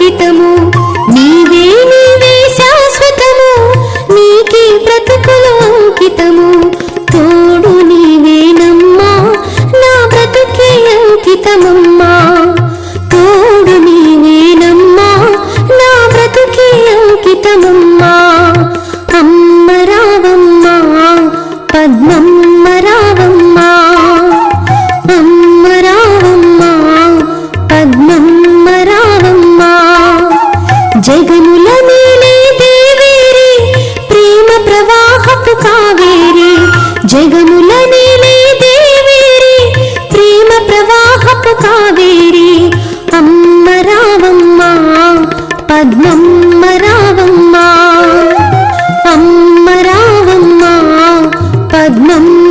అంకితము, నీవే నీవే శాశ్వతము, నీకే బ్రతుకులు అంకితము. తోడు నీవేనమ్మా, నా బ్రతుకే అంకితమమ్మా. తోడు నీవేనమ్మా, నా బ్రతుకే అంకితమమ్మా. అమ్మ రావమ్మా, పద్మమ్మ రావమ్మా, అమ్మ రావమ్మా, పద్మమ్మ రావమ్మా. జగముల నీలే దేవేరి, ప్రేమ ప్రవాహపు కావేరి. జగముల నీలే దేవేరి, ప్రేమ ప్రవాహపు కావేరి. అమ్మ రావమ్మా, పద్మమ్మ రావమ్మా, అమ్మ రావమ్మా, పద్మమ్మ